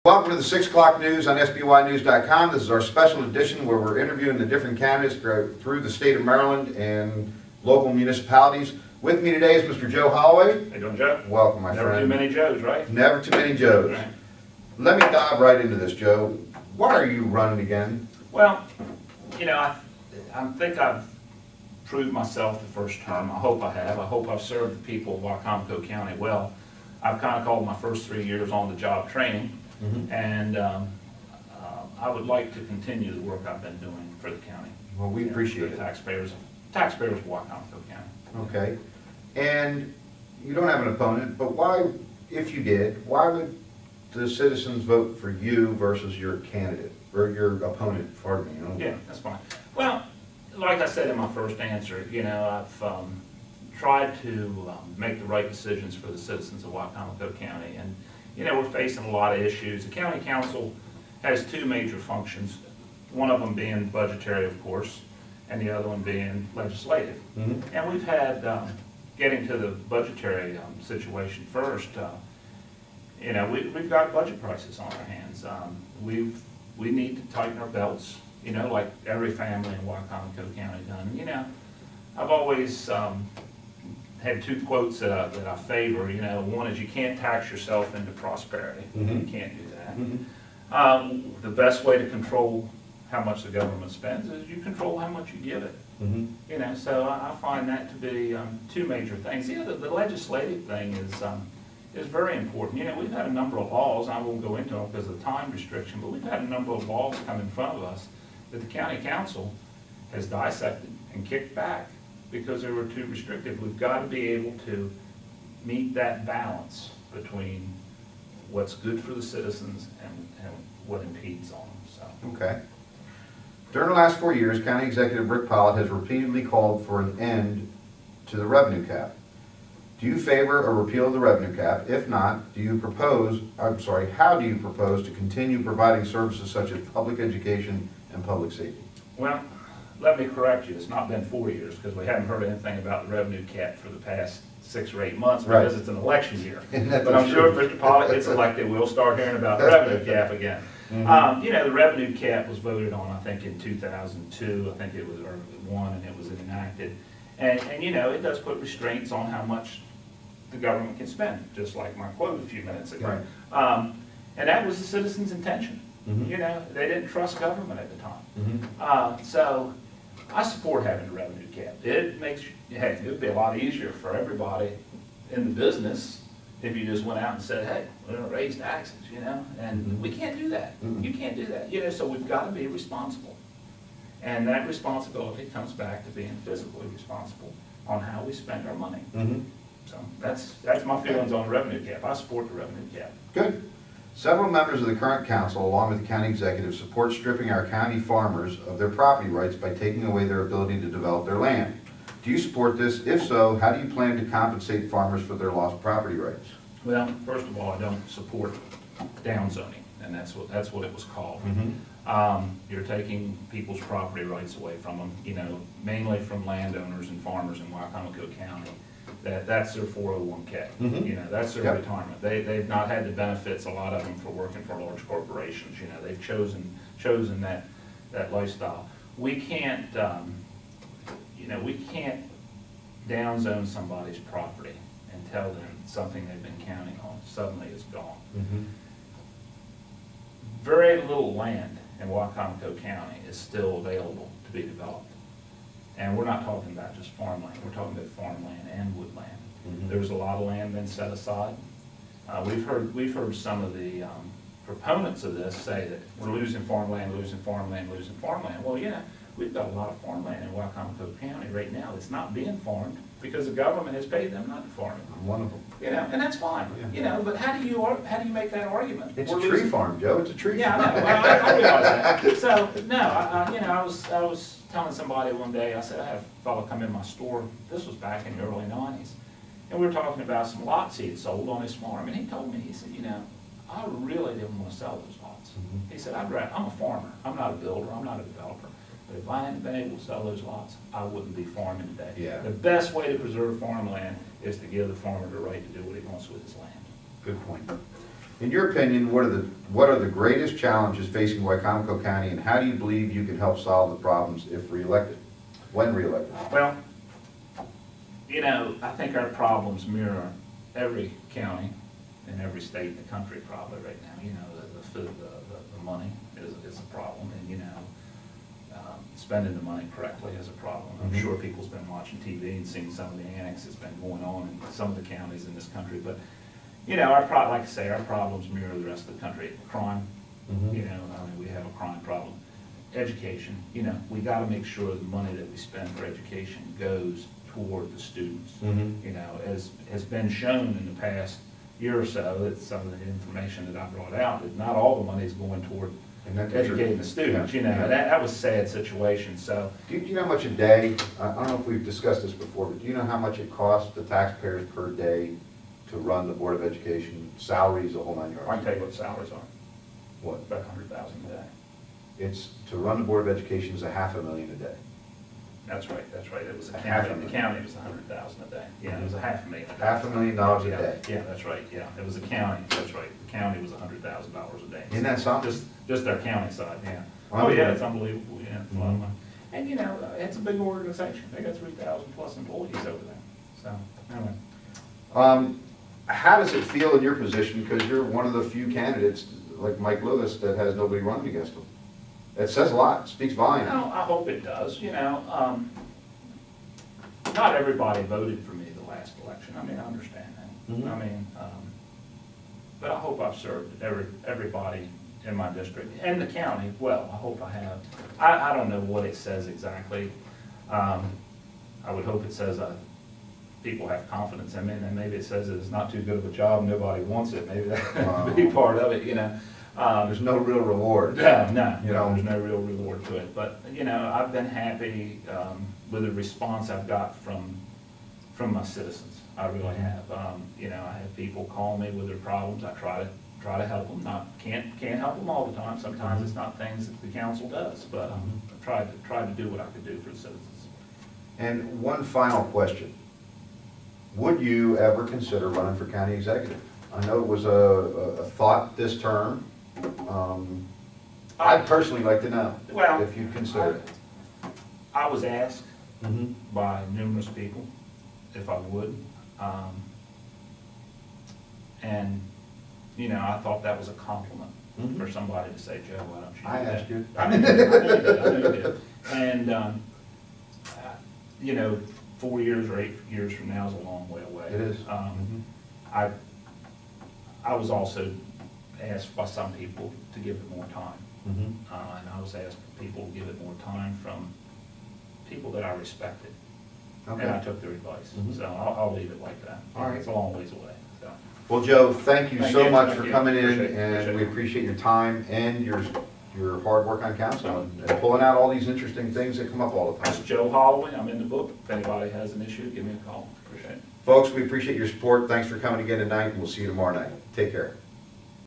Welcome to the 6 o'clock news on SBYnews.com. This is our special edition where we're interviewing the different candidates through the state of Maryland and local municipalities. With me today is Mr. Joe Holloway. How you doing, Joe? Welcome, my friend. Never too many Joes, right? Never too many Joes. Right. Let me dive right into this, Joe. Why are you running again? Well, you know, I think I've proved myself the first term. I hope I have. I hope I've served the people of Wycomico County well. I've kind of called my first 3 years on the job training. And I would like to continue the work I've been doing for the county. Well, we appreciate it. Taxpayers of Wycomico County. Okay. And you don't have an opponent, but why, if you did, why would the citizens vote for you versus your candidate, or your opponent, pardon me? You know? Yeah, that's fine. Well, like I said in my first answer, you know, I've tried to make the right decisions for the citizens of Wycomico County. And you know, we're facing a lot of issues. The county council has two major functions, one of them being budgetary, of course, and the other one being legislative. And we've had, getting to the budgetary situation first, you know, we've got budget crisis on our hands. We need to tighten our belts, you know, like every family in Wycomico County done. You know, I've always had two quotes that I favor. You know, one is you can't tax yourself into prosperity. You can't do that. The best way to control how much the government spends is you control how much you give it. You know, so I find that to be two major things. The legislative thing is very important. You know, we've had a number of laws. I won't go into them because of the time restriction, but we've had a number of laws come in front of us that the county council has dissected and kicked back because they were too restrictive. We've got to be able to meet that balance between what's good for the citizens and what impedes on them. So. Okay. During the last 4 years, County Executive Rick Pollitt has repeatedly called for an end to the revenue cap. Do you favor a repeal of the revenue cap? If not, how do you propose to continue providing services such as public education and public safety? Well, let me correct you, it's not been 4 years because we haven't heard anything about the revenue cap for the past 6 or 8 months because it's an election year. But I'm sure if Mr. Pollitt gets elected, we'll start hearing about the revenue cap again. You know, the revenue cap was voted on, I think, in 2002. I think it was, or one, and it was enacted. And you know, it does put restraints on how much the government can spend, just like my quote a few minutes ago. And that was the citizens' intention. You know, they didn't trust government at the time. So I support having a revenue cap. It makes, hey, it would be a lot easier for everybody in the business if you just went out and said, hey, we're going to raise taxes, you know, and we can't do that. You can't do that, you know, so we've got to be responsible. And that responsibility comes back to being physically responsible on how we spend our money. So that's my feelings on the revenue cap. I support the revenue cap. Good. Several members of the current council, along with the county executive, support stripping our county farmers of their property rights by taking away their ability to develop their land. Do you support this? If so, how do you plan to compensate farmers for their lost property rights? Well, first of all, I don't support downzoning, and that's what it was called. You're taking people's property rights away from them, you know, mainly from landowners and farmers in Wycomico County. That's their 401k. You know, that's their retirement. They've not had the benefits, a lot of them, for working for large corporations. You know, they've chosen that lifestyle. We can't, you know, we can't downzone somebody's property and tell them something they've been counting on suddenly is gone. Very little land in Wycomico County is still available to be developed. And we're not talking about just farmland, we're talking about farmland and woodland. There's a lot of land been set aside. We've heard some of the proponents of this say that we're losing farmland, losing farmland, losing farmland. Well, you know, we've got a lot of farmland in Wycomico County right now that's not being farmed because the government has paid them not to farm it. I'm one of them. You know, and that's fine. You know, but how do you make that argument? It's a tree farm, Joe. It's a tree farm. Yeah, I know. I realize that. So no, you know, I was telling somebody one day. I said I had a fellow come in my store. This was back in the early '90s, and we were talking about some lots he had sold on his farm, and he told me, he said, you know, I really didn't want to sell those lots. He said, I'm a farmer. I'm not a builder. I'm not a developer. But if I hadn't been able to sell those lots, I wouldn't be farming today. The best way to preserve farmland is to give the farmer the right to do what he wants with his land. Good point. In your opinion, what are the greatest challenges facing Wycomico County, and how do you believe you can help solve the problems if reelected, when reelected? Well, you know, I think our problems mirror every county in every state in the country probably right now. You know, the money is a problem, and you know, spending the money correctly is a problem. I'm sure people's been watching TV and seeing some of the annex that's been going on in some of the counties in this country. But you know, like I say, our problems mirror the rest of the country. Crime, you know, I mean, we have a crime problem. Education, you know, we got to make sure the money that we spend for education goes toward the students. You know, as has been shown in the past year or so, that some of the information that I brought out, that not all the money is going toward educating the students. You know, that was a sad situation. So, do you know how much a day? I don't know if we've discussed this before, but do you know how much it costs the taxpayers per day to run the Board of Education, salaries, the whole 9 yards? I can tell you what the salaries are. What? About $100,000 a day. It's, to run the Board of Education is $500,000 a day. That's right, that's right. It was a Half county, a the county was $100,000 a day. Yeah, it was $500,000. $500,000 a Yeah, day. yeah, that's right, yeah. It was a county, that's right. The county was $100,000 a day. Isn't that something? Just our county side, yeah. Wow. Oh, yeah, it's unbelievable, yeah. It's a lot of money. And, you know, it's a big organization. They got 3,000 plus employees over there. So, anyway. How does it feel in your position, because you're one of the few candidates, like Mike Lewis, that has nobody running against him? It says a lot, speaks volumes. No, I hope it does, you know. Not everybody voted for me the last election. I mean, I understand that. I mean, but I hope I've served everybody in my district and the county well. I hope I have. I don't know what it says exactly. I would hope it says people have confidence in me, and then maybe it says it's not too good of a job, nobody wants it. Maybe that would be part of it, you know. There's no real reward. No, you know, there's no real reward to it. But, you know, I've been happy with the response I've got from my citizens. I really have. You know, I have people call me with their problems. I try to help them. Can't help them all the time. Sometimes it's not things that the council does, but I tried to do what I could do for the citizens. And one final question. Would you ever consider running for county executive? I know it was a thought this term. I'd personally like to know if you'd consider it. I was asked by numerous people if I would. And, you know, I thought that was a compliment for somebody to say, Joe, why don't you do I that? asked you. I know you did. And, you know, 4 years or 8 years from now is a long way away. It is. I was also asked by some people to give it more time. And I was asked people to give it more time from people that I respected. Okay. And I took their advice. So I'll leave it like that. All right. It's a long ways away. So. Well, Joe, thank you so much for coming in, Appreciate it. and we appreciate your time and your hard work on council and pulling out all these interesting things that come up all the That's time. Joe Holloway. I'm in the book. If anybody has an issue, give me a call. Appreciate it. Folks, we appreciate your support. Thanks for coming again tonight, and we'll see you tomorrow night. Take care.